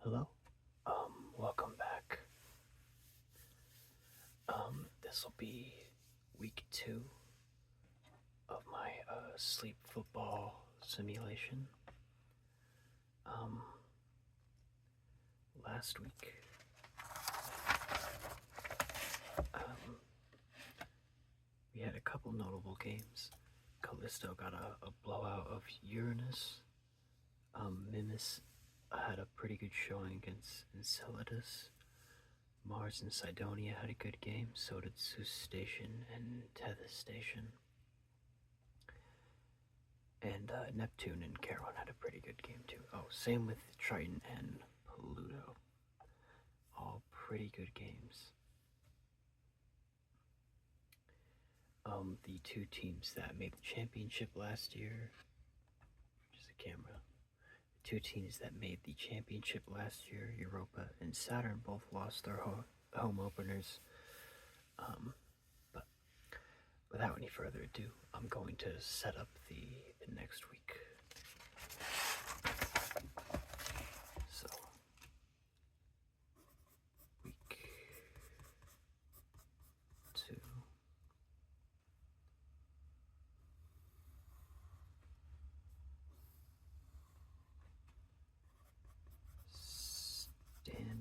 Hello. Welcome back. This will be week 2 of my sleep football simulation. Um, Last week, we had a couple notable games. Callisto got a blowout of Uranus. Mimus had a pretty good showing against Enceladus. Mars and Cydonia had a good game, so did Zeus Station and Tethys Station. And Neptune and Charon had a pretty good game too. Oh, same with Triton and Pluto. All pretty good games. The two teams that made the championship last year, just a camera. The two teams that made the championship last year, Europa and Saturn, both lost their home openers. But without any further ado, I'm going to set up the next week. So, week 2. Standings.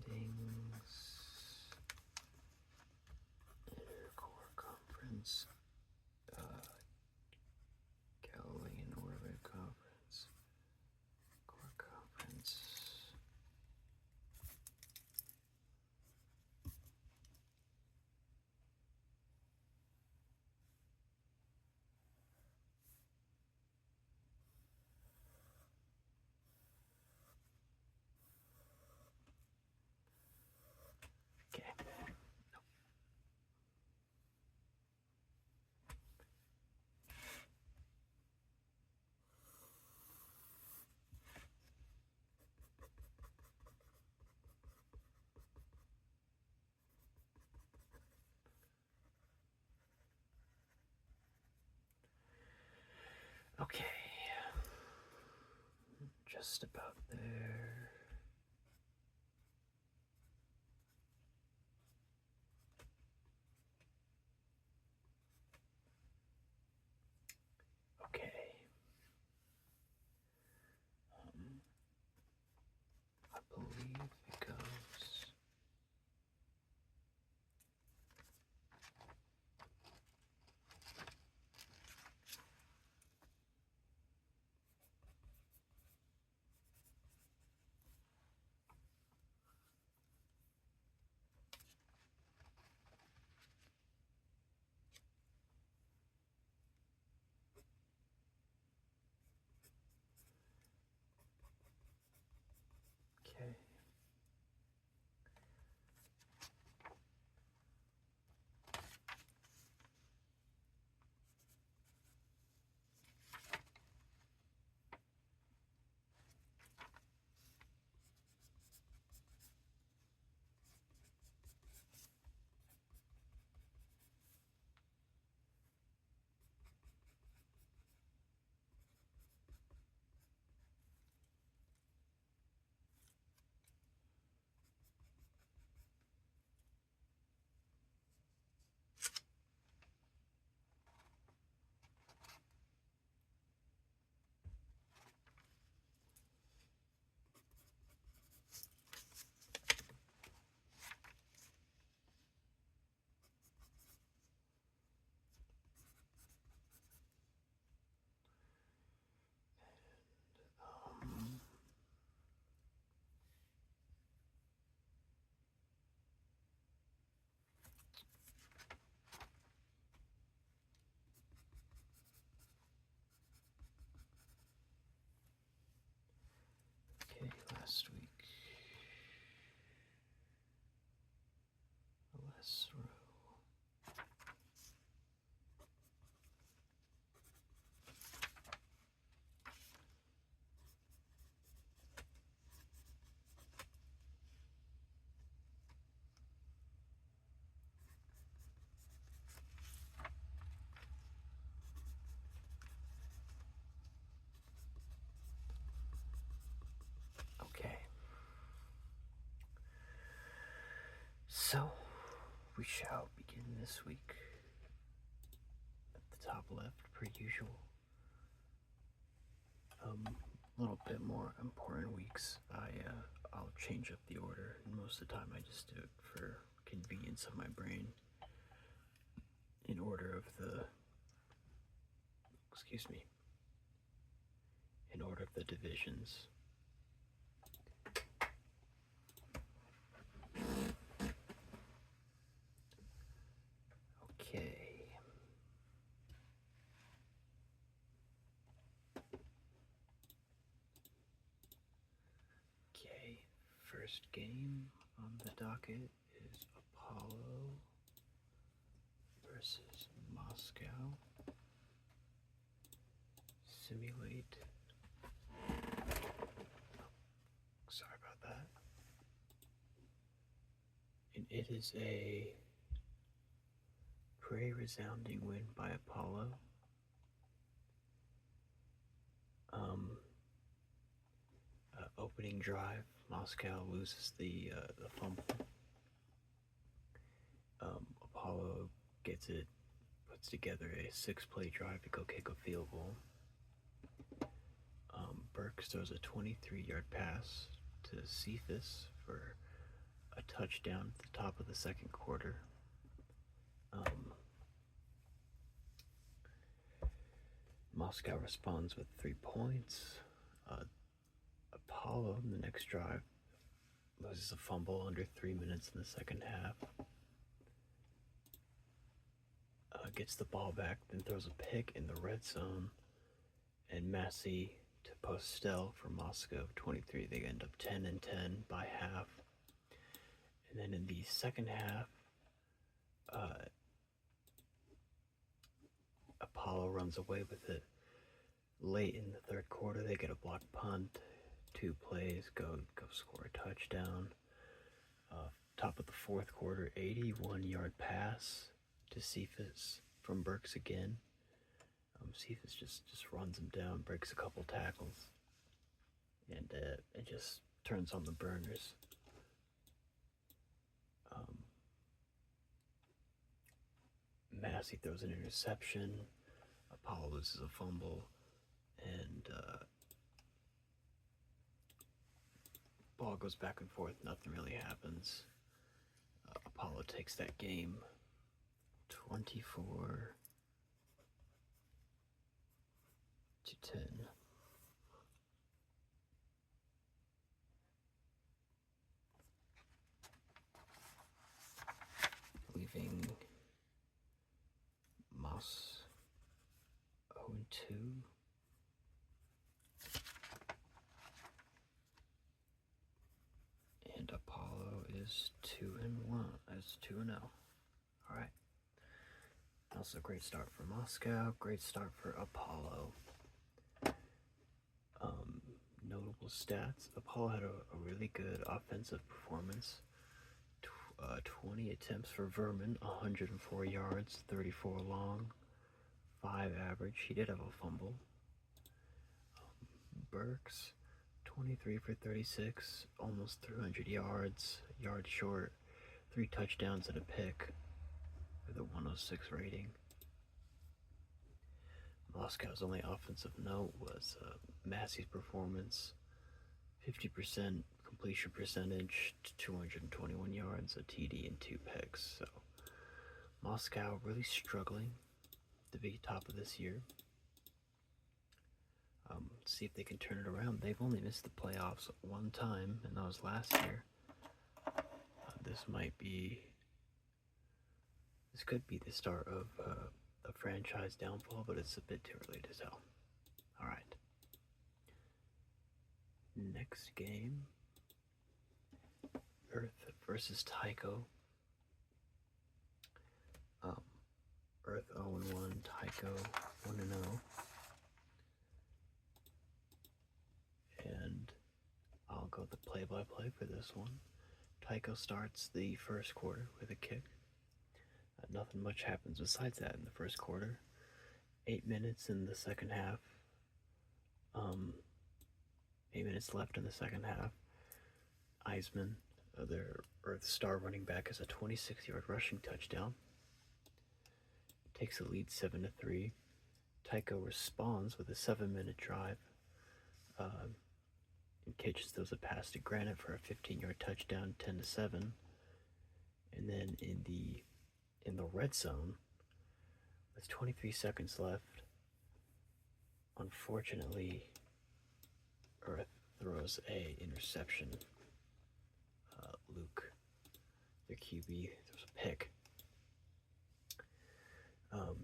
Core Conference. Galilean Orbit Conference. Core Conference. Okay. Okay. Just about there. Okay. I believe it goes. Okay. Um, okay, last week. Last row. Okay. So, we shall begin this week at the top left, per usual. A little bit more important weeks. I'll change up the order, and most of the time I just do it for convenience of my brain. In order of the, in order of the divisions. Okay. Okay, first game on the docket is Apollo versus Moscow. Simulate. Sorry about that. And it is a pretty resounding win by Apollo. Opening drive, Moscow loses the fumble. Apollo gets it, puts together a 6-play drive to go kick a field goal. Burks throws a 23-yard pass to Cephas for a touchdown at the top of the second quarter. Moscow responds with 3 points. Apollo, in the next drive, loses a fumble under 3 minutes in the second half. Gets the ball back, then throws a pick in the red zone. And Massey to Postel for Moscow, 23. They end up 10-10 by half. And then in the second half, Apollo runs away with it. Late in the third quarter, they get a blocked punt. 2 plays, go score a touchdown. Top of the fourth quarter, 81-yard pass to Cephas from Burks again. Cephas just runs him down, breaks a couple tackles, and it just turns on the burners. Massey throws an interception. Apollo loses a fumble, and ball goes back and forth. Nothing really happens. Apollo takes that game 24-10. Leaving Moss 0-2. And Apollo is 2-1. As 2-0. All right. Also, great start for Moscow. Great start for Apollo. Notable stats. Apollo had a really good offensive performance. 20 attempts for Vermin, 104 yards, 34 long, 5 average. He did have a fumble. Burks, 23 for 36, almost 300 yards, a yard short, 3 touchdowns and a pick with a 106 rating. Moscow's only offensive note was Massey's performance, 50% completion percentage, 221 yards, a TD, and 2 picks. So Moscow really struggling to be top of this year. See if they can turn it around. They've only missed the playoffs 1 time, and that was last year. This could be the start of a franchise downfall, but it's a bit too early to tell. All right. Next game, Earth versus Tycho. Earth 0-1, Tycho 1-0. And I'll go the play-by-play for this one. Tycho starts the first quarter with a kick. Nothing much happens besides that in the first quarter. 8 minutes in the second half. 8 minutes left in the second half. Eisman Their Earth star running back has a 26-yard rushing touchdown. Takes the lead 7-3. Tycho responds with a 7-minute drive. And catches those a pass to Granite for a 15-yard touchdown, 10-7. And then in the red zone, with 23 seconds left, unfortunately, Earth throws a interception. Luke, their QB, throws a pick.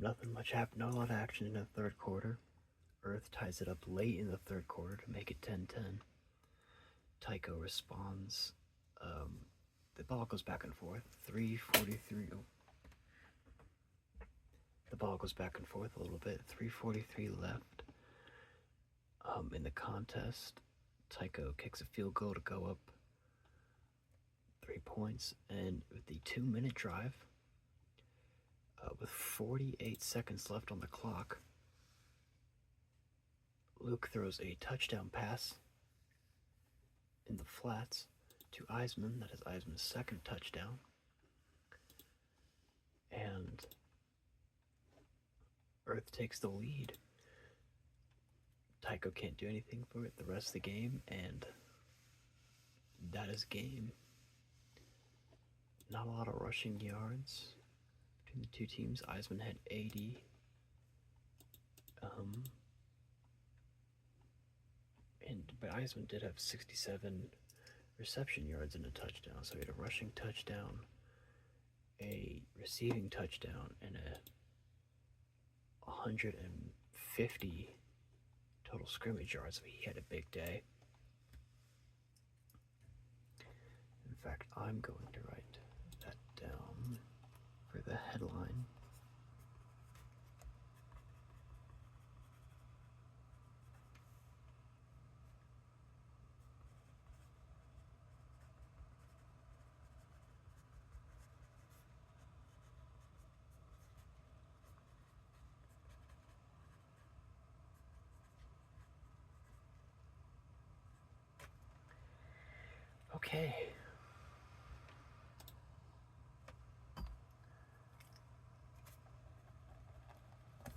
Nothing much happened. Not a lot of action in the third quarter. Earth ties it up late in the third quarter to make it 10-10. Tycho responds. The ball goes back and forth. 3:43. Oh. The ball goes back and forth a little bit. 3:43 left. In the contest, Tycho kicks a field goal to go up 3 points, and with the 2-minute drive, with 48 seconds left on the clock, Luke throws a touchdown pass in the flats to Eisman. That is Eisman's second touchdown. And Earth takes the lead. Tycho can't do anything for it the rest of the game, and that is game. Not a lot of rushing yards between the two teams. Eisman had 80. But Eisman did have 67 reception yards and a touchdown. So he had a rushing touchdown, a receiving touchdown, and a 150 total scrimmage yards. So he had a big day. In fact, I'm going to write that down for the headline. Okay.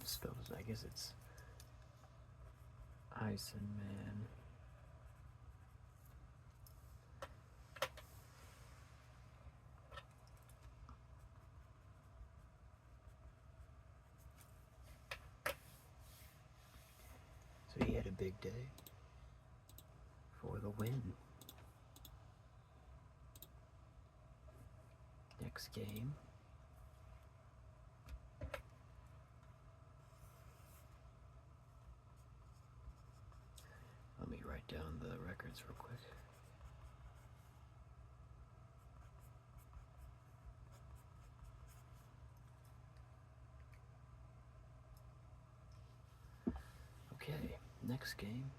Spells, I guess it's Eisenman. So he had a big day for the win. Next game. Let me write down the records real quick. Okay, next game.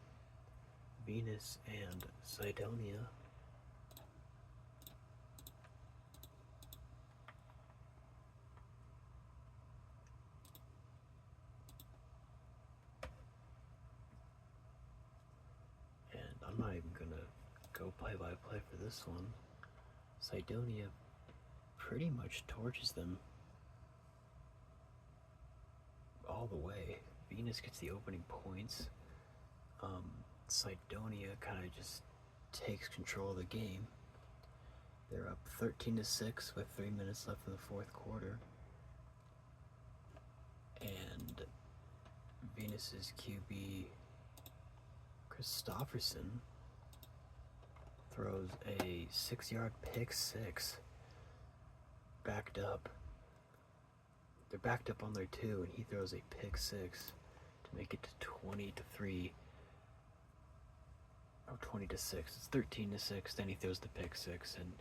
Venus and Cydonia. I'm not even gonna go play-by-play for this one. Cydonia pretty much torches them all the way. Venus gets the opening points. Cydonia kind of just takes control of the game. They're up 13-6 with 3 minutes left in the fourth quarter. And Venus's QB Christofferson throws a 6-yard pick six. Backed up. They're backed up on their 2, and he throws a pick six to make it to 20-3. Oh, 20-6. It's 13-6. Then he throws the pick six, and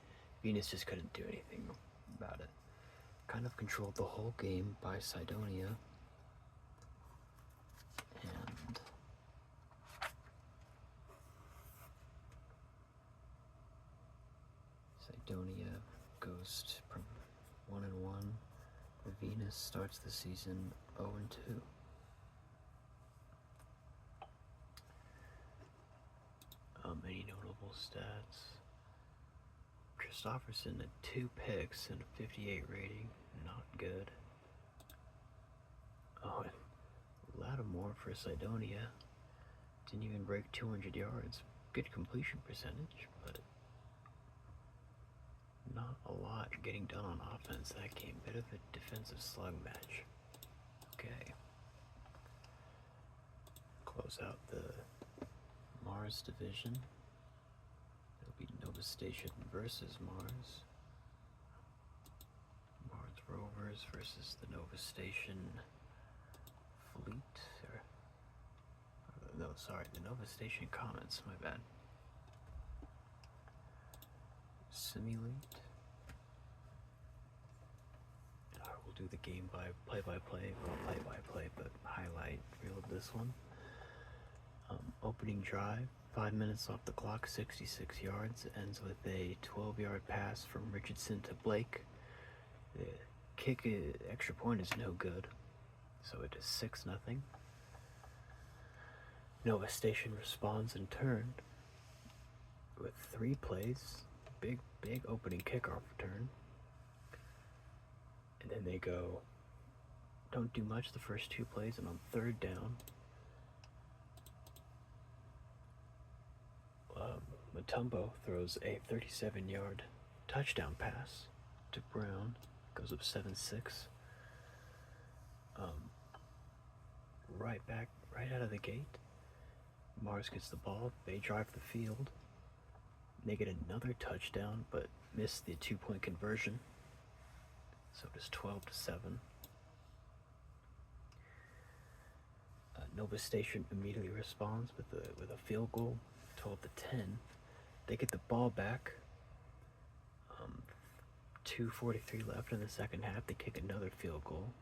Venus just couldn't do anything about it. Kind of controlled the whole game by Cydonia. And Cydonia goes from 1-1. Venus starts the season 0-2. Any notable stats? Christopherson had 2 picks and a 58 rating. Not good. Oh, and Lattimore for Sidonia didn't even break 200 yards. Good completion percentage, but not a lot getting done on offense that game. Bit of a defensive slug match. Okay. Close out the Mars division. It'll be Nova Station versus Mars. Mars Rovers versus the Nova Station Fleet. No, sorry, the Nova Station Comets, my bad. Simulate. We'll do the game by play-by-play, but highlight reel of this one. Opening drive, 5 minutes off the clock, 66 yards, ends with a 12-yard pass from Richardson to Blake. The kick, extra point is no good, so it is 6-0. Nova Station responds in turn with 3 plays, big opening kickoff return, and then they don't do much the first 2 plays, and on 3rd down, Mutombo throws a 37-yard touchdown pass to Brown, goes up 7-6. Right out of the gate, Mars gets the ball, they drive the field, they get another touchdown, but miss the 2-point conversion, so it is 12-7. Nova Station immediately responds with a field goal, 12-10. They get the ball back. 2:43 left in the second half. They kick another field goal,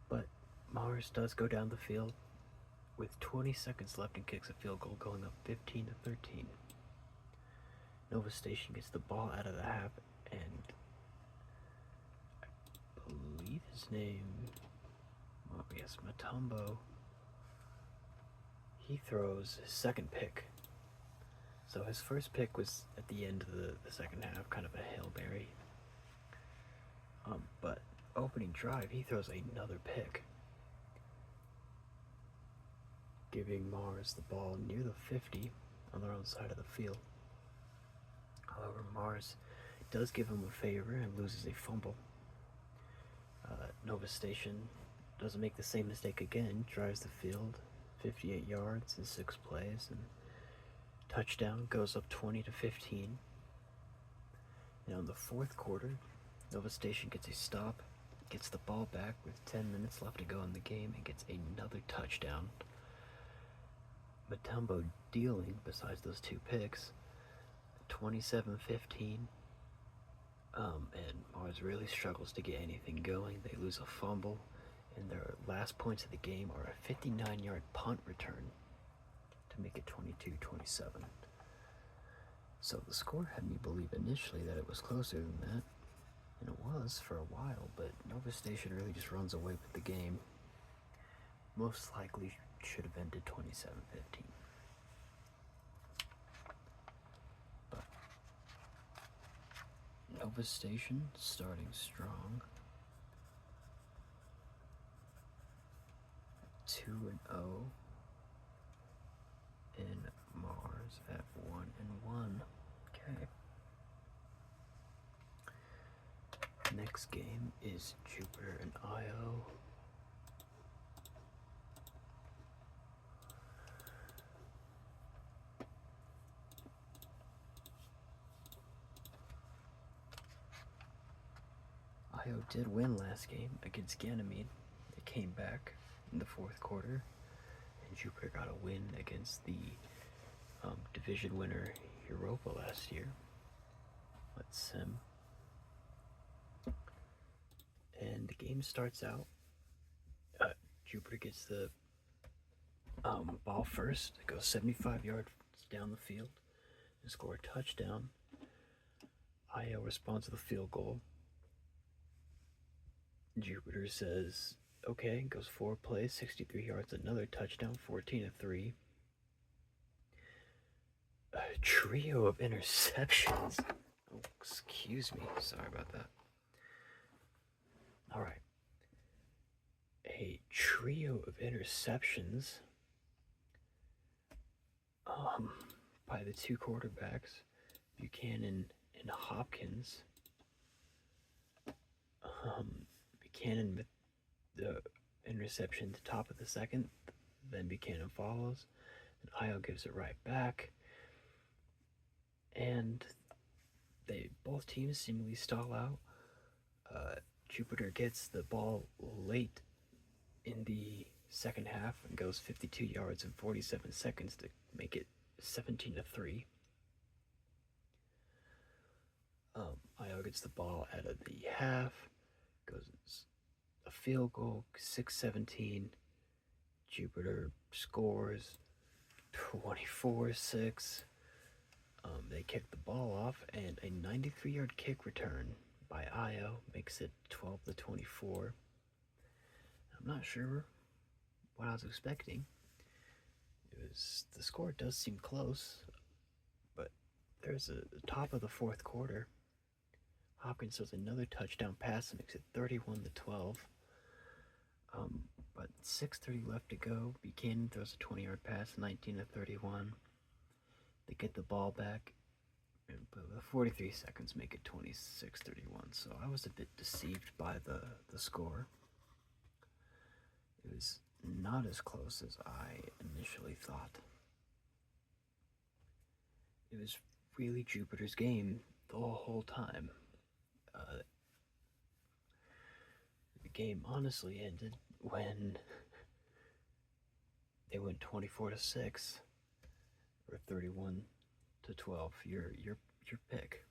but Mars does go down the field with 20 seconds left and kicks a field goal, going up 15-13. Nova Station gets the ball out of the half, and I believe his name, Mutombo, he throws his second pick. So his first pick was at the end of the second half, kind of a Hail Mary. But opening drive, he throws another pick, giving Mars the ball near the 50 on their own side of the field. However, Mars does give him a favor and loses a fumble. Nova Station doesn't make the same mistake again, drives the field 58 yards in 6 plays, and touchdown, goes up 20-15. Now in the 4th quarter, Nova Station gets a stop, gets the ball back with 10 minutes left to go in the game, and gets another touchdown. Mutombo dealing, besides those 2 picks, 27-15. And Mars really struggles to get anything going. They lose a fumble, and their last points of the game are a 59-yard punt return to make it 22-27. So the score had me believe initially that it was closer than that, and it was for a while, but Nova Station really just runs away with the game. Most likely should have ended 27-15. But Nova Station starting strong. 2-0. And Mars at 1-1. Okay. Next game is Jupiter and Io. Io did win last game against Ganymede. They came back in the 4th quarter, and Jupiter got a win against the division winner Europa last year. Let's and the game starts out. Jupiter gets the ball first. It goes 75 yards down the field and score a touchdown. Io responds with a field goal. Jupiter says, okay, goes 4 plays, 63 yards, another touchdown, 14-3. trio of interceptions. Oh, excuse me. Sorry about that. All right. A trio of interceptions um, by the two quarterbacks, Buchanan and Hopkins. Buchanan with the interception at the top of the second, then Buchanan follows, and Io gives it right back, and both teams seemingly stall out. Jupiter gets the ball late in the second half and goes 52 yards in 47 seconds to make it 17-3. Io gets the ball out of the half, goes a field goal, 6-17. Jupiter scores 24-6. They kick the ball off, and a 93-yard kick return by Io makes it 12-24. I'm not sure what I was expecting. The score does seem close, but there's the top of the fourth quarter. Hopkins throws another touchdown pass and makes it 31-12. But 6:30 left to go. Buchanan throws a 20-yard pass, 19-31. They get the ball back, but with 43 seconds, make it 26-31. So I was a bit deceived by the score. It was not as close as I initially thought. It was really Jupiter's game the whole time. The game honestly ended when they went 24-6 or 31-12. Your pick.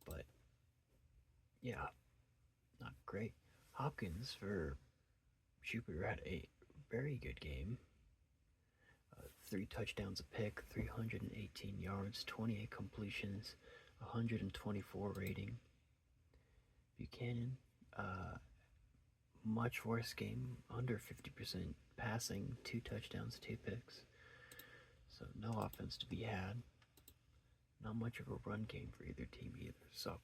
But yeah, not great. Hopkins for Jupiter had a very good game. 3 touchdowns a pick, 318 yards, 28 completions, 124 rating. Buchanan, much worse game, under 50% passing, 2 touchdowns, 2 picks. So no offense to be had. Not much of a run game for either team either. So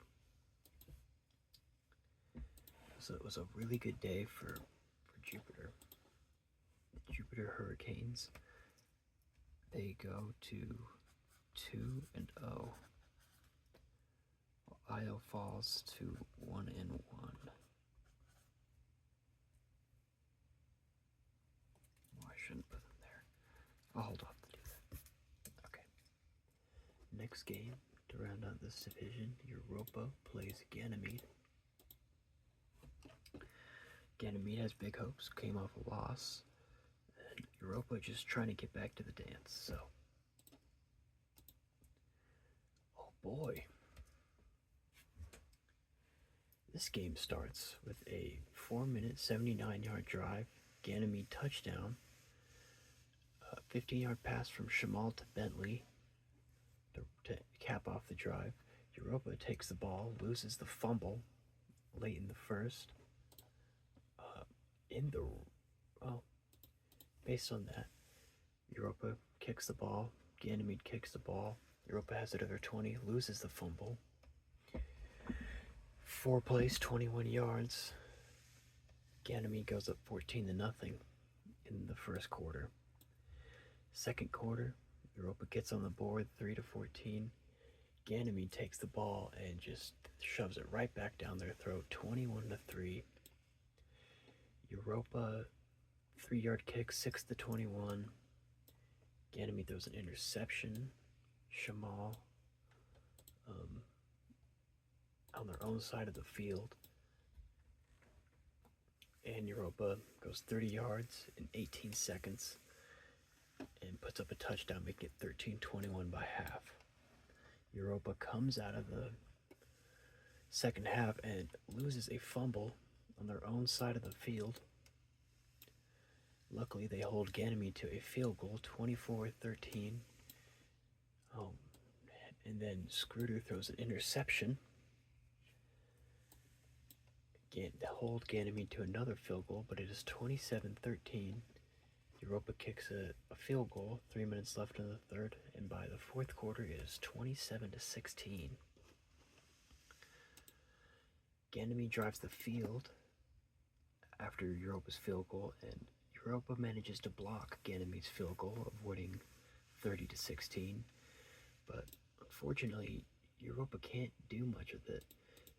it was a really good day for Jupiter. The Jupiter Hurricanes, they go to 2-0. While Io falls to 1-1. I shouldn't put them there. I'll hold off to do that. Okay. Next game to round out this division, Europa plays Ganymede. Ganymede has big hopes, came off a loss, and Europa just trying to get back to the dance, so. Oh boy. This game starts with a 4-minute, 79-yard drive, Ganymede touchdown, a 15-yard pass from Shamal to Bentley to cap off the drive. Europa takes the ball, loses the fumble late in the first. Based on that, Europa kicks the ball, Ganymede kicks the ball, Europa has it at their 20, loses the fumble. 4 plays, 21 yards. Ganymede goes up 14-0 in the first quarter. Second quarter, Europa gets on the board 3-14. Ganymede takes the ball and just shoves it right back down their throat, 21-3. Europa 3-yard kick, 6-21. Ganymede throws an interception. Shamal on their own side of the field. And Europa goes 30 yards in 18 seconds and puts up a touchdown, making it 13-21 by half. Europa comes out of the second half and loses a fumble on their own side of the field. Luckily, they hold Ganymede to a field goal, 24-13. And then Scruder throws an interception. They hold Ganymede to another field goal, but it is 27-13. Europa kicks a field goal, 3 minutes left in the third, and by the fourth quarter it is 27-16. Ganymede drives the field after Europa's field goal, and Europa manages to block Ganymede's field goal, avoiding 30-16. But unfortunately, Europa can't do much with it.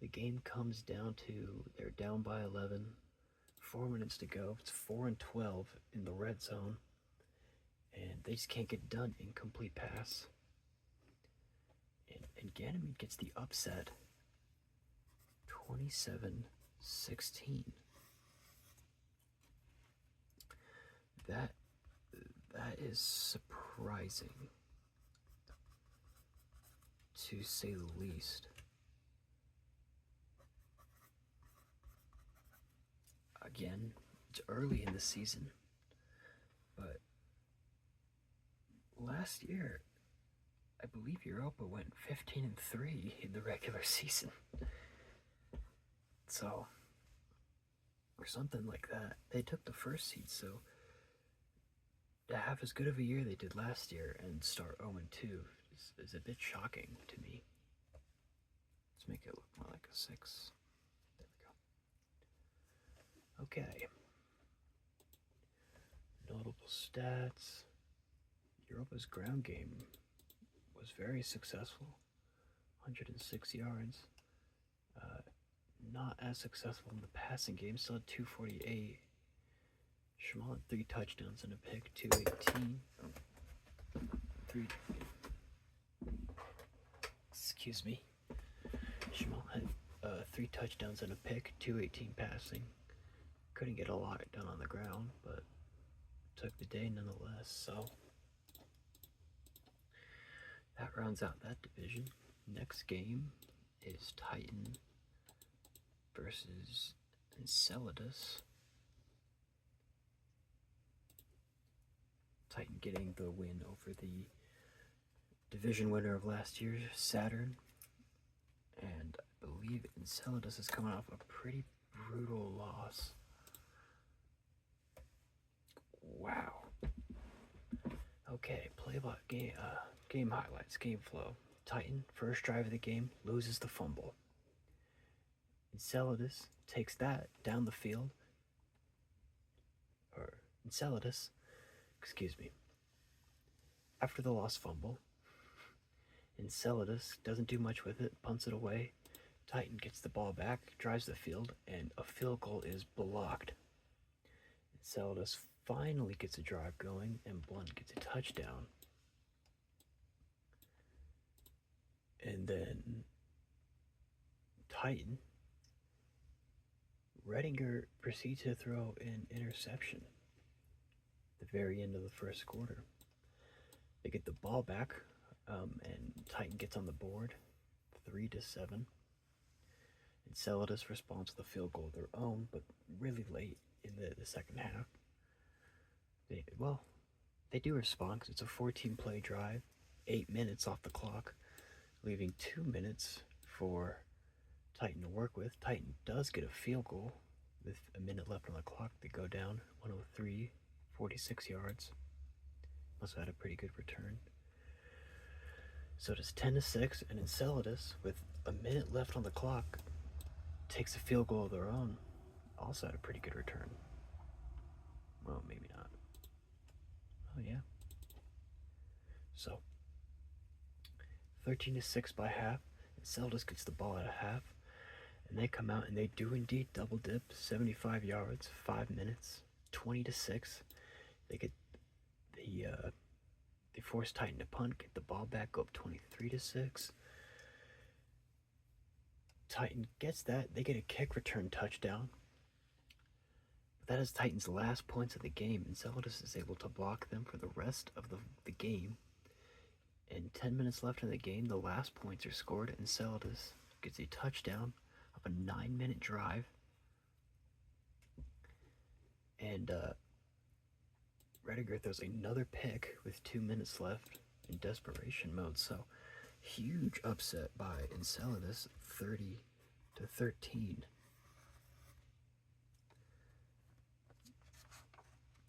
The game comes down to they're down by 11, 4 minutes to go. It's 4-12 in the red zone, and they just can't get done. Incomplete pass. And Ganymede gets the upset, 27-16. That is surprising, to say the least. Again, it's early in the season, but last year, I believe Europa went 15-3 in the regular season. So, or something like that. They took the first seed, so to have as good of a year they did last year and start 0-2 is a bit shocking to me. Let's make it look more like a 6. There we go. Okay. Notable stats. Europa's ground game was very successful. 106 yards. Not as successful in the passing game. Still had 248. Shamal had 3 touchdowns and a pick. 218. Excuse me. Shamal had 3 touchdowns and a pick. 218 passing. Couldn't get a lot done on the ground, but took the day nonetheless. So that rounds out that division. Next game is Titan versus Enceladus. Titan getting the win over the division winner of last year, Saturn. And I believe Enceladus is coming off a pretty brutal loss. Wow. Okay, game highlights, game flow. Titan, first drive of the game, loses the fumble. Enceladus takes that down the field. Enceladus, after the lost fumble, Enceladus doesn't do much with it, punts it away. Titan gets the ball back, drives the field, and a field goal is blocked. Enceladus finally gets a drive going, and Blunt gets a touchdown. And then Titan, Redinger proceeds to throw an interception at the very end of the first quarter. They get the ball back, and Titan gets on the board, 3-7. Enceladus responds with a field goal of their own, but really late in the second half. They do respond because it's a 14-play drive, 8 minutes off the clock, leaving 2 minutes for Titan to work with. Titan does get a field goal with a minute left on the clock. They go down 103, 46 yards. Must have had a pretty good return. So it is 10-6, and Enceladus, with a minute left on the clock, takes a field goal of their own. Also had a pretty good return. Well, maybe not. Oh, yeah. So, 13-6 by half. Enceladus gets the ball at a half. And they come out and they do indeed double dip, 75 yards, 5 minutes, 20-6. They get they force Titan to punt, get the ball back, go up 23-6. Titan gets that. They get a kick return touchdown. But that is Titan's last points of the game. Enceladus is able to block them for the rest of the game. And 10 minutes left in the game, the last points are scored. Enceladus gets a touchdown of a 9-minute drive. And Rediger throws another pick with 2 minutes left in desperation mode. So, huge upset by Enceladus, 30-13.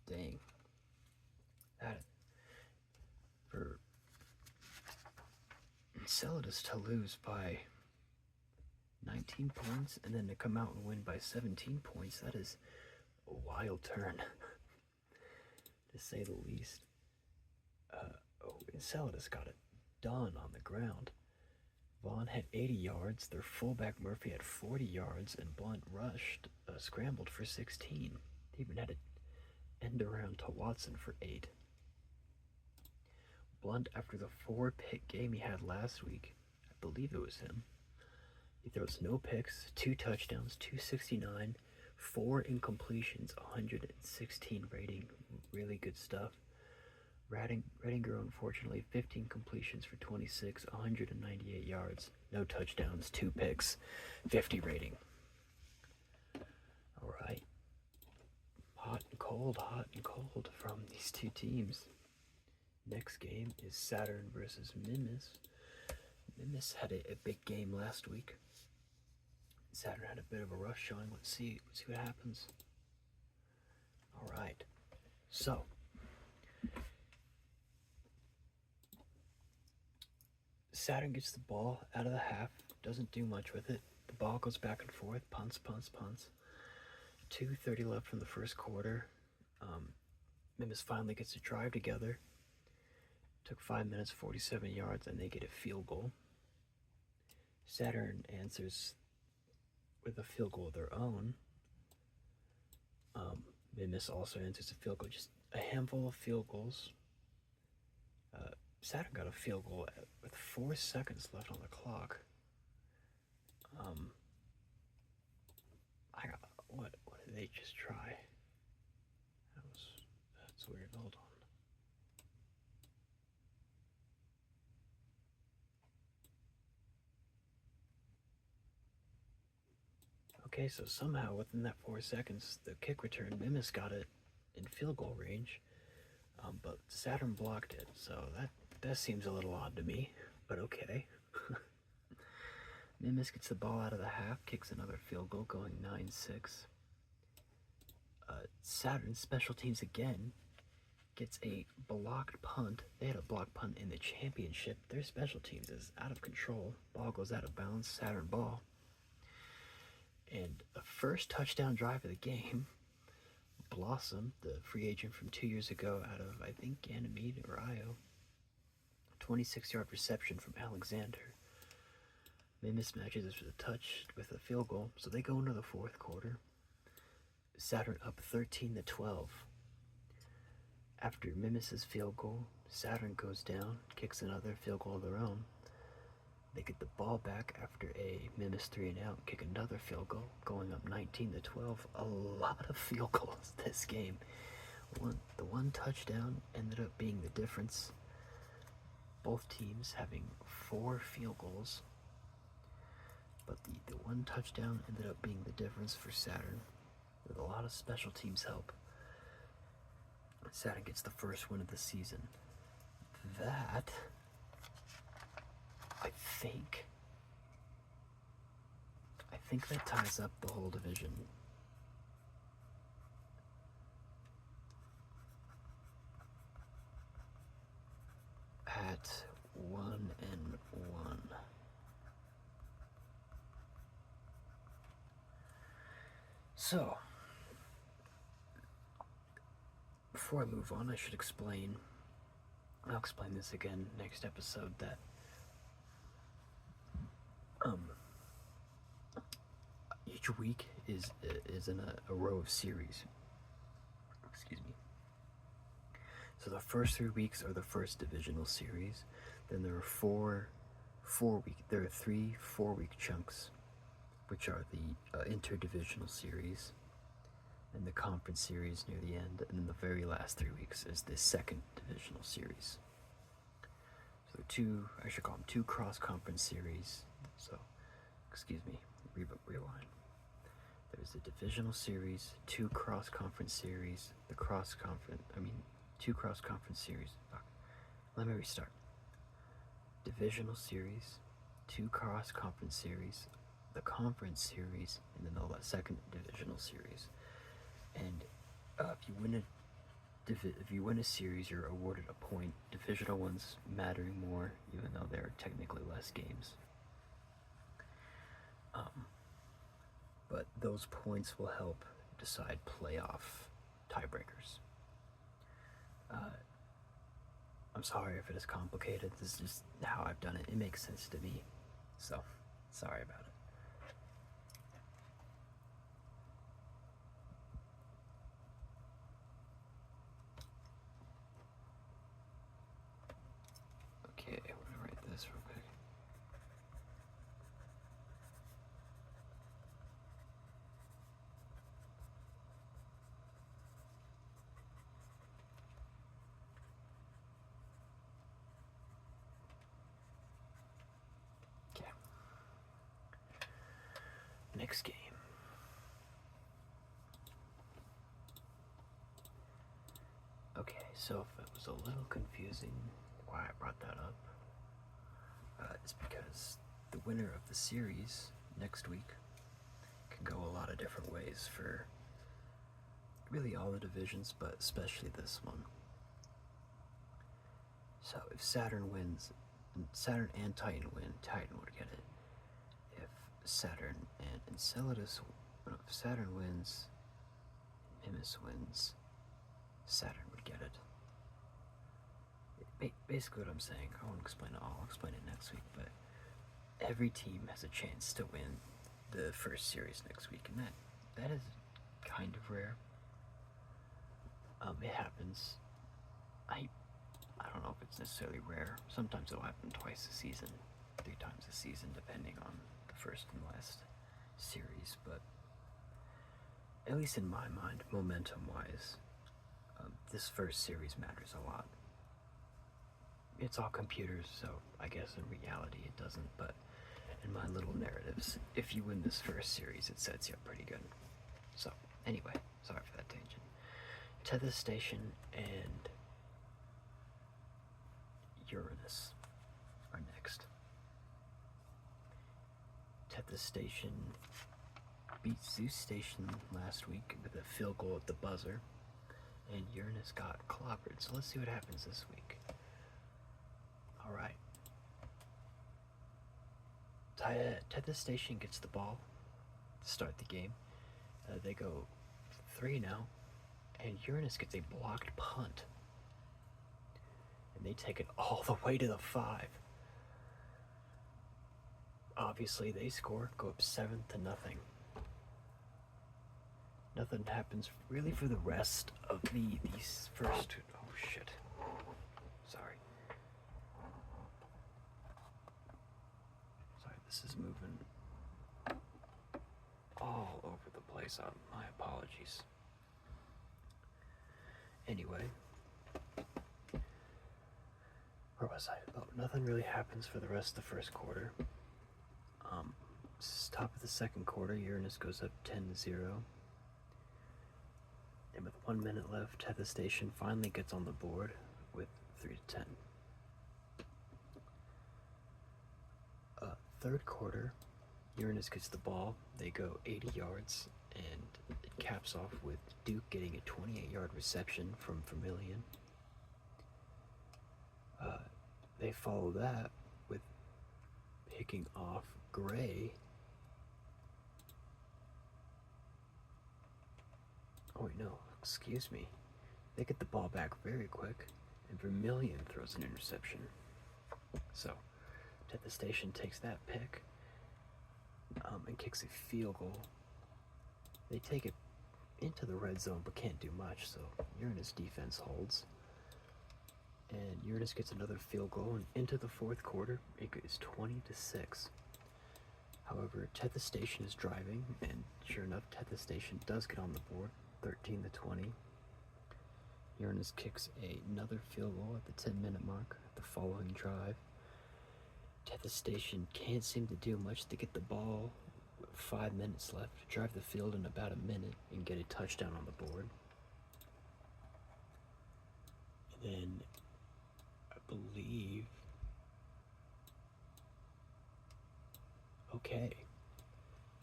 Dang. That for Enceladus to lose by 19 points and then to come out and win by 17 points, that is a wild turn, to say the least. Enceladus got it done on the ground. Vaughn had 80 yards, their fullback Murphy had 40 yards, and Blunt scrambled for 16. They even had an end around to Watson for 8. Blunt, after the 4-pick game he had last week, I believe it was him, he throws no picks, 2 touchdowns, 269, 4 incompletions, 116 rating. Really good stuff. Redinger, unfortunately, 15 completions for 26, 198 yards, no touchdowns, 2 picks, 50 rating. All right. Hot and cold from these two teams. Next game is Saturn versus Mimis. Mimis had a big game last week. Saturn had a bit of a rough showing. Let's see what happens. All right. So, Saturn gets the ball out of the half, doesn't do much with it. The ball goes back and forth, punts. 2:30 left from the first quarter. Mimis finally gets a drive together. Took 5 minutes, 47 yards, and they get a field goal. Saturn answers with a field goal of their own. Mimis also answers a field goal, just a handful of field goals. Saturn got a field goal with 4 seconds left on the clock. What did they just try? That's weird. Hold on. Okay, so somehow within that 4 seconds, the kick return, Mimis got it in field goal range, but Saturn blocked it, so that seems a little odd to me, but okay. Mimis gets the ball out of the half, kicks another field goal, going 9-6. Saturn special teams again gets a blocked punt. They had a blocked punt in the championship. Their special teams is out of control. Ball goes out of bounds, Saturn ball. And the first touchdown drive of the game, Blossom, the free agent from 2 years ago out of, I think, Ganymede or Io, 26-yard reception from Alexander. Mimis matches this with a field goal, so they go into the fourth quarter. Saturn up 13-12. After Mimis's field goal, Saturn goes down, kicks another field goal of their own. They get the ball back after a Mimis 3-and-out, kick another field goal, going up 19-12. A lot of field goals this game. The one touchdown ended up being the difference. Both teams having 4 field goals, but the one touchdown ended up being the difference for Saturn, with a lot of special teams help. Saturn gets the first win of the season. That, I think that ties up the whole division. At 1-1. So, before I move on, I'll explain this again next episode, that each week is in a row of series. Excuse me. So the first 3 weeks are the first divisional series. Then there are there are 3 4-week chunks, which are the interdivisional series and the conference series near the end, and then the very last 3 weeks is the second divisional series. So I should call them 2 cross-conference series. So, excuse me, rewind. There's the divisional series, 2 cross-conference series, 2 cross-conference series. Let me restart. Divisional series, 2 cross-conference series, the conference series, and then the second divisional series. And if you win if you win a series, you're awarded a point. Divisional ones mattering more, even though there are technically less games. But those points will help decide playoff tiebreakers. I'm sorry if it is complicated. This is just how I've done it. It makes sense to me. So, sorry about it. Okay, I'm gonna write this real quick. Okay. Next game. Okay, so if it was a little confusing why I brought that up, it's because the winner of the series next week can go a lot of different ways for really all the divisions, but especially this one. So if Saturn wins, Saturn and Titan win, Titan would get it. If Saturn and Enceladus, if Saturn wins, Mimas wins, Saturn would get it. Basically what I'm saying, I won't explain it all, I'll explain it next week, but every team has a chance to win the first series next week, and that is kind of rare. It happens. I don't know if it's necessarily rare. Sometimes it'll happen twice a season, 3 times a season, depending on the first and last series, but at least in my mind, momentum-wise, this first series matters a lot. It's all computers, so I guess in reality it doesn't, but in my little narratives, if you win this first series, it sets you up pretty good. So, anyway, sorry for that tangent. Tether Station and Uranus are next. Tether Station beat Zeus Station last week with a field goal at the buzzer, and Uranus got clobbered, so let's see what happens this week. Alright. Tether Station gets the ball to start the game. They go 3 now, and Uranus gets a blocked punt. And they take it all the way to the 5. Obviously, they score, go up 7-0. Nothing happens really for the rest of these first. Oh shit. Sorry. This is moving all over the place. My apologies. Anyway, where was I? Oh, nothing really happens for the rest of the first quarter. This is top of the second quarter. Uranus goes up 10-0. And with 1 minute left, Tether Station finally gets on the board with 3-10. Third quarter, Uranus gets the ball. They go 80 yards, and it caps off with Duke getting a 28-yard reception from Vermillion. They follow that with picking off Gray. Oh wait, no, excuse me. They get the ball back very quick, and Vermillion throws an interception. So, Tether Station takes that pick and kicks a field goal. They take it into the red zone but can't do much, so Uranus defense holds. And Uranus gets another field goal, and into the fourth quarter, it goes 20-6. However, Tether Station is driving, and sure enough, Tether Station does get on the board, 13-20. Uranus kicks another field goal at the 10-minute mark, the following drive. Tether Station can't seem to do much to get the ball with 5 minutes left, drive the field in about a minute, and get a touchdown on the board. And then, I believe... Okay.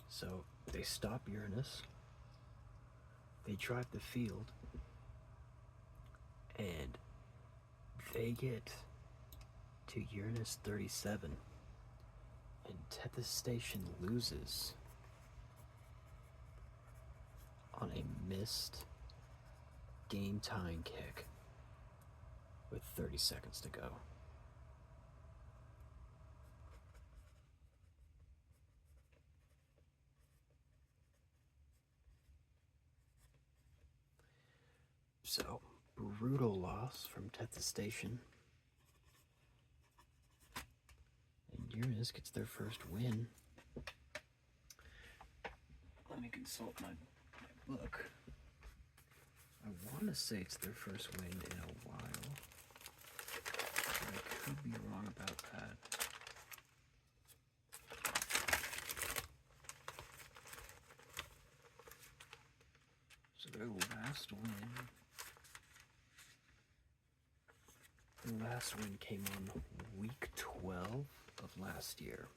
So, they stop Uranus. They drive the field. And they get to Uranus 37, and Tethys Station loses on a missed game tying kick with 30 seconds to go. So, brutal loss from Tethys Station. And Uranus gets their first win. Let me consult my book. I want to say it's their first win in a while. But I could be wrong about that. So their last win came on week 12 of last year.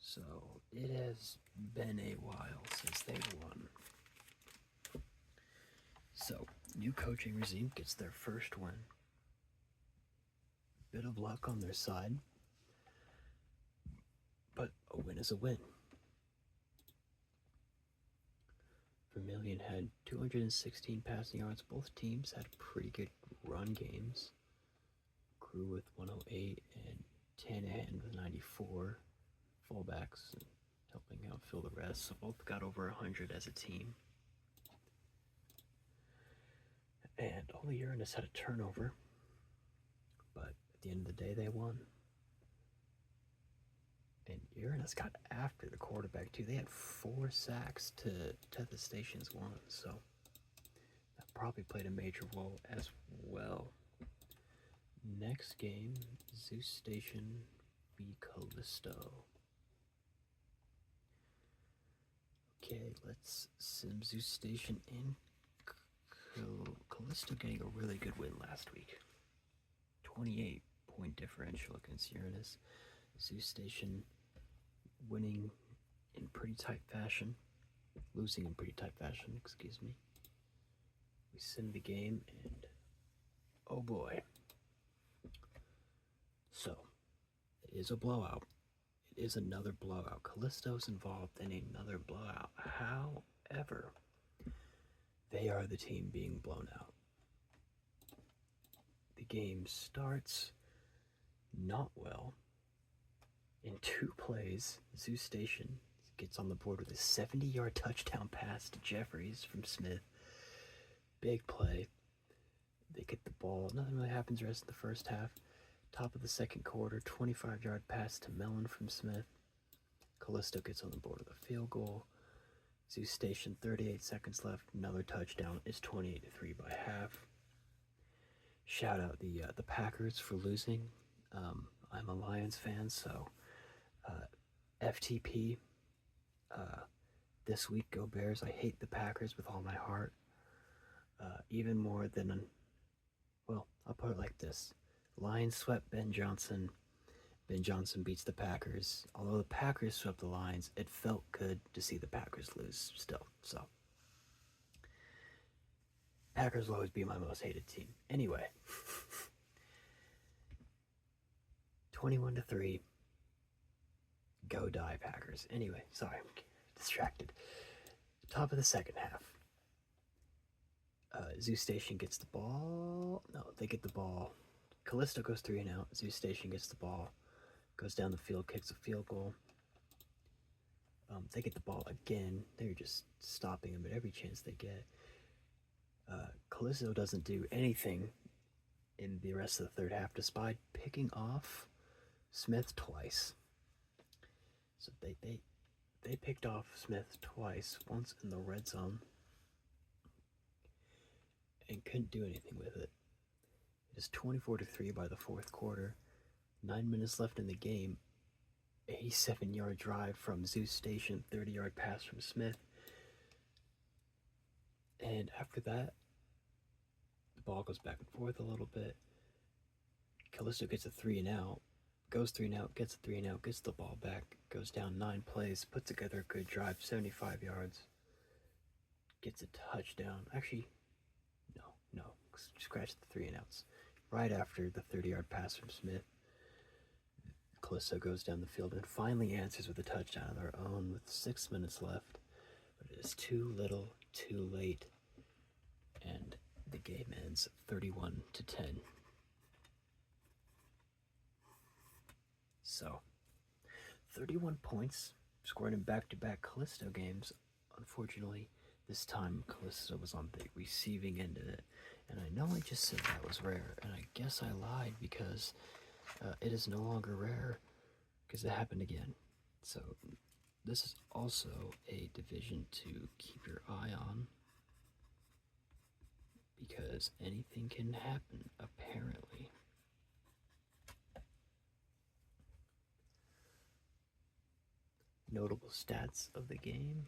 So it has been a while since they won. So, new coaching regime gets their first win. Bit of luck on their side, but a win is a win. Vermilion had 216 passing yards. Both teams had pretty good run games. Crew with 108 and Tanahan with 94. Fullbacks and helping out fill the rest. So both got over 100 as a team. And only Uranus had a turnover. But at the end of the day, they won. And Uranus got after the quarterback, too. They had 4 sacks to Tethys Station's 1. So that probably played a major role as well. Next game, Zeus Station v. Callisto. Okay, let's sim Zeus Station in. Callisto getting a really good win last week. 28-point differential against Uranus. Zeus Station winning in pretty tight fashion. Losing in pretty tight fashion, excuse me. We sim the game and oh boy. So, it is a blowout. It is another blowout. Callisto's involved in another blowout. However, they are the team being blown out. The game starts not well. In 2 plays, Zeus Station gets on the board with a 70-yard touchdown pass to Jeffries from Smith. Big play. They get the ball. Nothing really happens the rest of the first half. Top of the second quarter, 25-yard pass to Mellon from Smith. Callisto gets on the board with a field goal. Zeus Station, 38 seconds left. Another touchdown. It's 28-3 by half. Shout out the Packers for losing. I'm a Lions fan, so FTP. This week, go Bears. I hate the Packers with all my heart. Even more than, well, I'll put it like this. Lions swept Ben Johnson. Ben Johnson beats the Packers. Although the Packers swept the Lions, it felt good to see the Packers lose still. So, Packers will always be my most hated team. Anyway, 21-3. Go die, Packers. Anyway, sorry, I'm distracted. Top of the second half. Zeus Station gets the ball. No, they get the ball. Callisto goes 3 and out. Zeus Station gets the ball. Goes down the field, kicks a field goal. They get the ball again. They're just stopping them at every chance they get. Callisto doesn't do anything in the rest of the third half, despite picking off Smith twice. So they picked off Smith twice, once in the red zone, and couldn't do anything with it. It is 24-3 by the fourth quarter. 9 minutes left in the game. 87-yard drive from Zeus Station, 30-yard pass from Smith. And after that, the ball goes back and forth a little bit. Callisto gets a 3 and out. Goes 3 and out, gets a 3 and out, gets the ball back, goes down 9 plays, puts together a good drive, 75 yards. Gets a touchdown. Actually, no. scratch the 3 and outs. Right after the 30-yard pass from Smith, Callisto goes down the field and finally answers with a touchdown of their own with 6 minutes left. But it is too little, too late, and the game ends 31-10. So, 31 points scored in back-to-back Callisto games. Unfortunately, this time Callisto was on the receiving end of it. And I know I just said that was rare, and I guess I lied because it is no longer rare because it happened again. So this is also a division to keep your eye on because anything can happen, apparently. Notable stats of the game.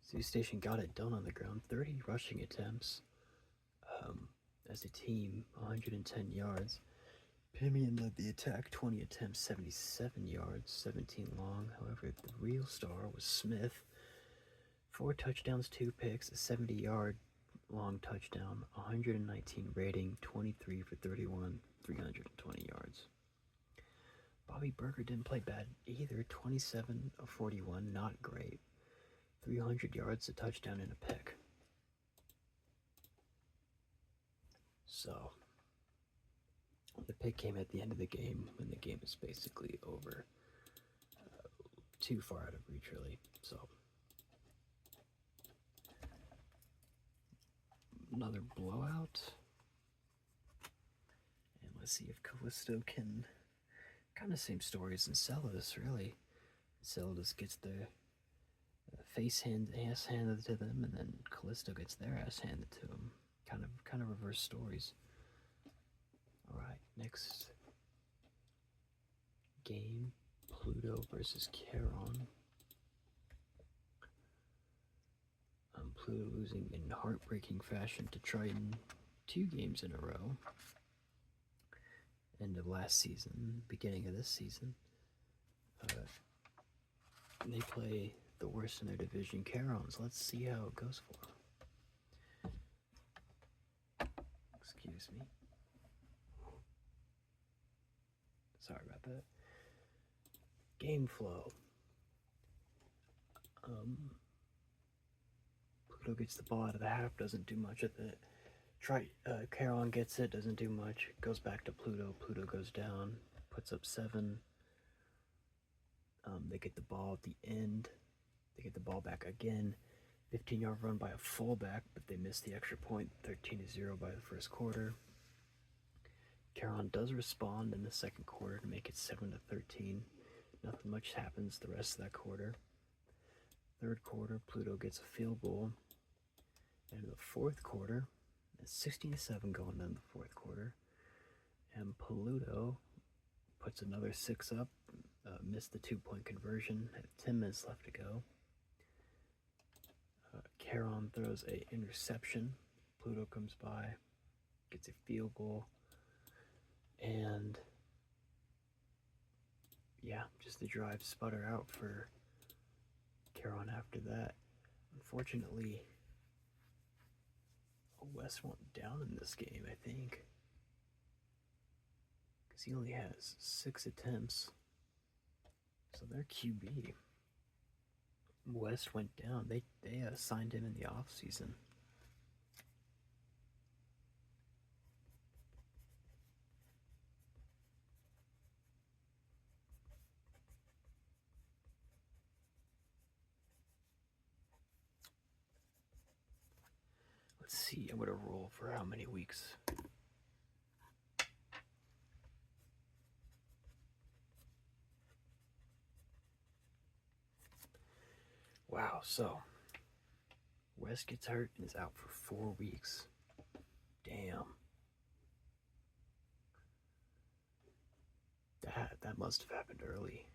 Zoo Station got it done on the ground. 30 rushing attempts. As a team, 110 yards. Pimian led the attack, 20 attempts, 77 yards, 17 long. However, the real star was Smith. 4 touchdowns, 2 picks, a 70-yard long touchdown, 119 rating, 23 for 31, 320 yards. Bobby Berger didn't play bad either, 27 of 41, not great. 300 yards, a touchdown, and a pick. So, the pick came at the end of the game when the game is basically over. Too far out of reach, really. So, another blowout. And let's see if Callisto can... Kind of same story as Enceladus, really. Enceladus gets their ass handed to them, and then Callisto gets their ass handed to them. Kind of reverse stories. Alright, next game, Pluto versus Charon. Pluto losing in heartbreaking fashion to Triton 2 games in a row. End of last season, beginning of this season. They play the worst in their division, Charon's. Let's see how it goes for them. Excuse me. Sorry about that. Game flow. Pluto gets the ball out of the half, doesn't do much with it. Charon gets it, doesn't do much. Goes back to Pluto. Pluto goes down, puts up 7. They get the ball at the end. They get the ball back again. 15-yard run by a fullback, but they miss the extra point. 13-0 by the first quarter. Charon does respond in the second quarter to make it 7-13. Nothing much happens the rest of that quarter. Third quarter, Pluto gets a field goal. And in the fourth quarter, it's 16-7 going in the fourth quarter. And Pluto puts another 6 up. Missed the 2-point conversion. Had 10 minutes left to go. Charon throws an interception. Pluto comes by, gets a field goal. And yeah, just the drive sputter out for Charon after that. Unfortunately, West went down in this game, I think, because he only has 6 attempts. So their QB, West, went down. They signed him in the offseason. Let's see, I'm going to roll for how many weeks? Wow, so West gets hurt and is out for 4 weeks. Damn. That must have happened early.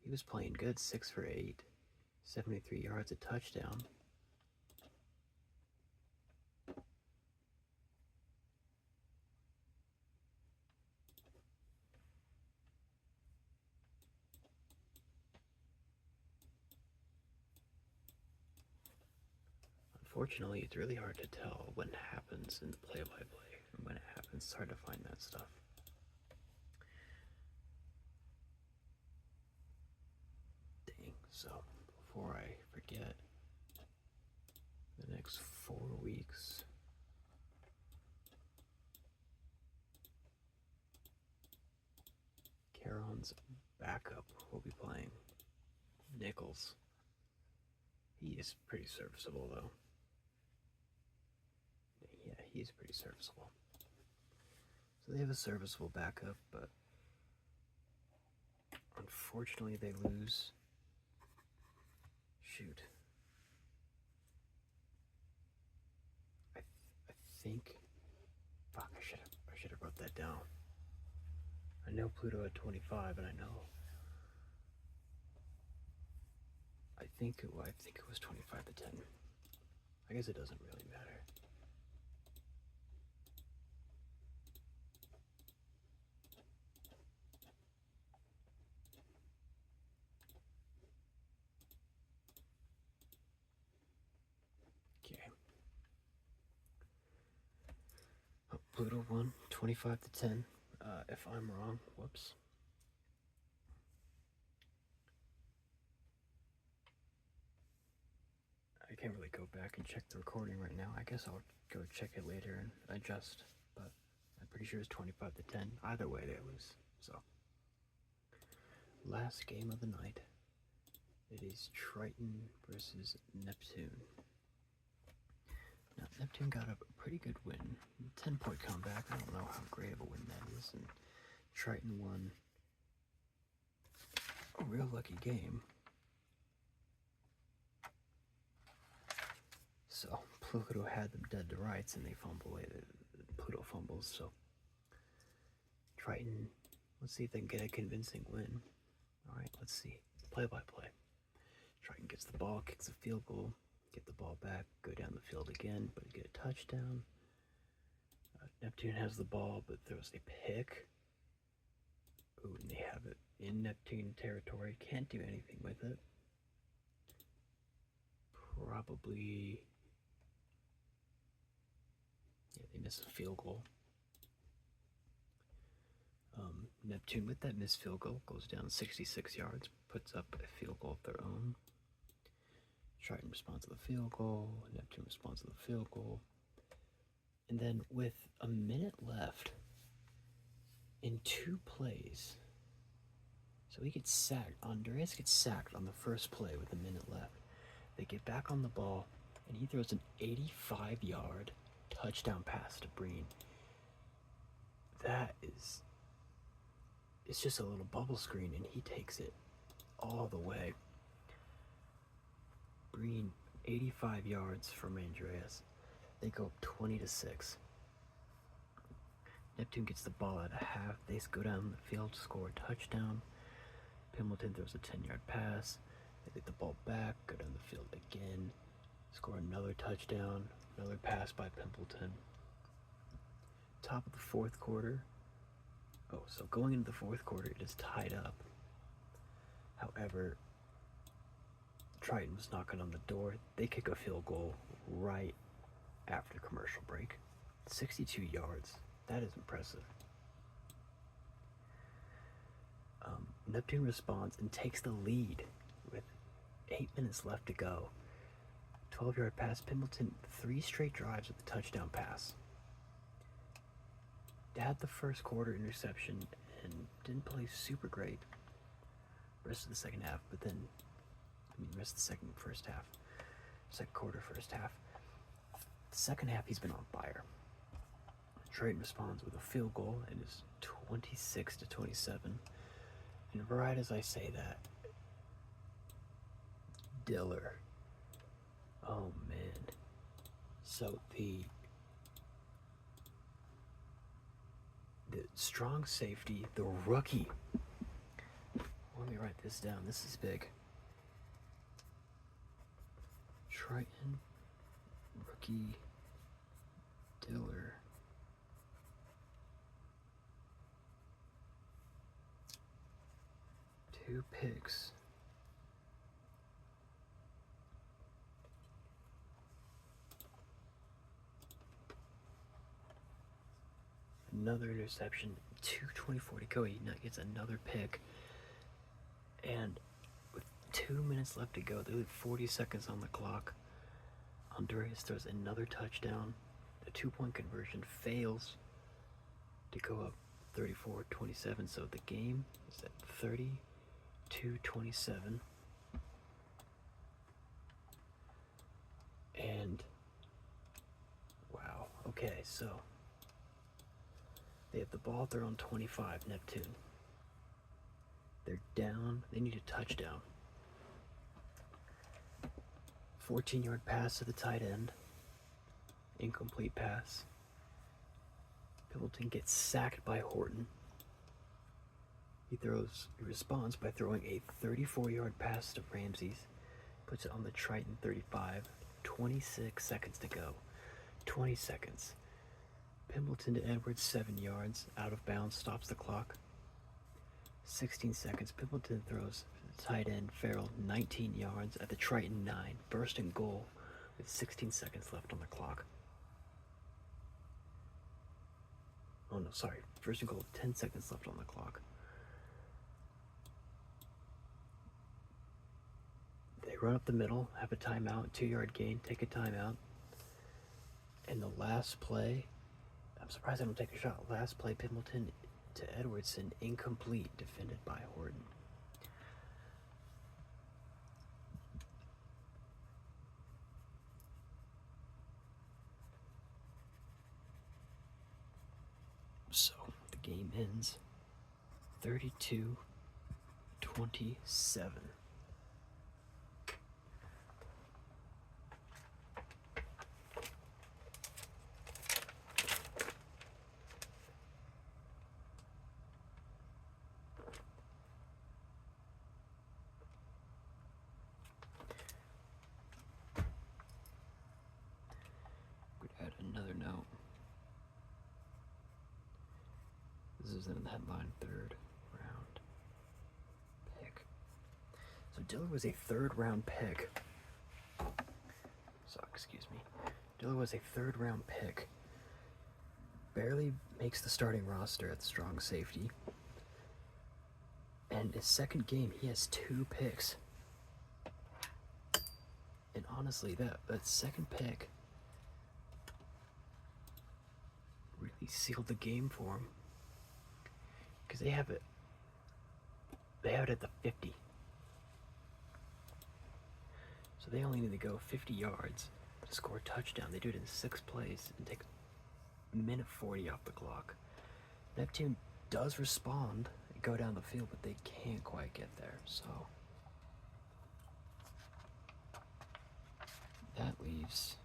He was playing good, 6 for 8, 73 yards, a touchdown. Unfortunately, it's really hard to tell when it happens in the play-by-play, and when it happens, it's hard to find that stuff. Dang, so before I forget, the next 4 weeks, Caron's backup will be playing Nichols. He is pretty serviceable, though. Yeah, he's pretty serviceable. So they have a serviceable backup, but unfortunately they lose. Shoot. I think. Fuck, I should have wrote that down. I know Pluto at 25, and I know. I think it was 25 to 10. I guess it doesn't really matter. Okay. Oh, Pluto won 25 to 10. If I'm wrong, whoops. I can't really go back and check the recording right now. I guess I'll go check it later and adjust, but I'm pretty sure it's 25 to 10. Either way, they lose. So, last game of the night. It is Triton versus Neptune. Now, Neptune got a pretty good win. 10-point comeback. I don't know how great of a win that is. And Triton won a real lucky game. So Pluto had them dead to rights, and they fumble away. Pluto fumbles. So Triton, let's see if they can get a convincing win. All right, let's see. Play-by-play. Triton gets the ball, kicks a field goal, get the ball back, go down the field again, but get a touchdown. Neptune has the ball, but throws a pick. Ooh, and they have it in Neptune territory. Can't do anything with it. Probably. Yeah, they miss a field goal. Neptune, with that missed field goal, goes down 66 yards, puts up a field goal of their own. Triton responds to the field goal. Neptune responds to the field goal. And then with a minute left in 2 plays, so he gets sacked. Andreas gets sacked on the first play with a minute left. They get back on the ball, and he throws an 85-yard touchdown pass to Breen. That is... It's just a little bubble screen, and he takes it all the way. Breen, 85 yards from Andreas. They go up 20-6. Neptune gets the ball at a half. They go down the field, score a touchdown. Pimbleton throws a 10-yard pass. They get the ball back, go down the field again, score another touchdown, another pass by Pimbleton. Top of the 4th quarter. Oh, so going into the 4th quarter, it is tied up. However, Triton was knocking on the door. They kick a field goal right after commercial break. 62 yards. That is impressive. Neptune responds and takes the lead with 8 minutes left to go. 12-yard pass. Pimbleton, 3 straight drives with a touchdown pass. They had the first quarter interception and didn't play super great rest of the second half, but then, rest of the first half. Second quarter, first half. The second half, he's been on fire. Triton responds with a field goal and is 26-27. And right as I say that, Diller. Oh, man. So the strong safety, the rookie. Let me write this down. This is big. Triton, rookie, Diller. Two picks. another interception. 2:24 to go. He gets another pick. And with 2 minutes left to go, there's 40 seconds on the clock. Honduras throws another touchdown. The 2-point conversion fails to go up 34-27. So the game is at 30-27. And wow, okay, so they have the ball at their own 25, Neptune. They're down, they need a touchdown. 14-yard pass to the tight end. Incomplete pass. Pimpleton gets sacked by Horton. He responds by throwing a 34-yard pass to Ramses. Puts it on the Triton 35. 26 seconds to go. 20 seconds. Pimpleton to Edwards, 7 yards. Out of bounds, stops the clock. 16 seconds. Pimpleton throws tight end Farrell 19 yards at the Triton 9. First and goal with 16 seconds left on the clock. Oh no, sorry. First and goal with 10 seconds left on the clock. They run up the middle, have a timeout, 2-yard gain, take a timeout. And the last play, I'm surprised I don't take a shot. Last play, Pimpleton to Edwardson, incomplete, defended by Horton. So the game ends 32-27. Add another note. This is in the headline, 3rd round pick. So Diller was a 3rd round pick. So, excuse me. Diller was a 3rd round pick. Barely makes the starting roster at strong safety. And his second game, he has 2 picks. And honestly, that second pick really sealed the game for him, because they have it at the 50, so they only need to go 50 yards to score a touchdown. They do it in 6 plays and take a minute 40 off the clock. Neptune does respond and go down the field, but they can't quite get there. So that leaves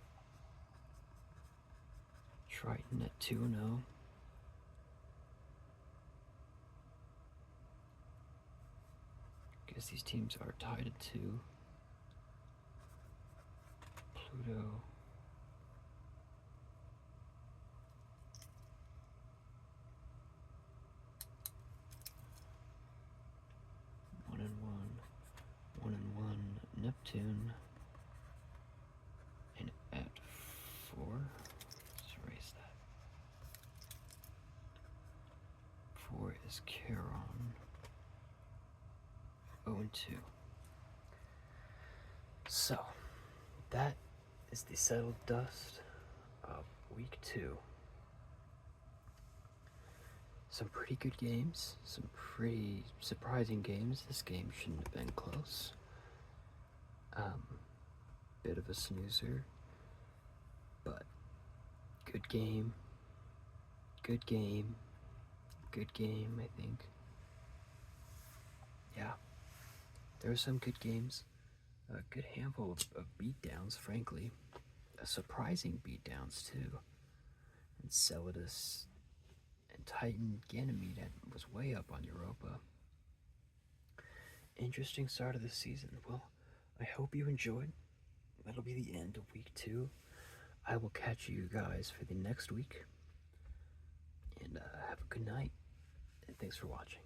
Triton at 2-0. Guess these teams are tied at 2. Pluto. One and one. Neptune. And at 4. Let's erase that. 4 is Charon. 0-2. So, that is the settled dust of week 2. Some pretty good games, some pretty surprising games. This game shouldn't have been close. Bit of a snoozer, but good game, I think. Yeah, there were some good games, a good handful of beatdowns, frankly. Surprising beatdowns, too. Enceladus and Titan Ganymede was way up on Europa. Interesting start of the season. Well, I hope you enjoyed. That'll be the end of week 2. I will catch you guys for the next week. And have a good night. And thanks for watching.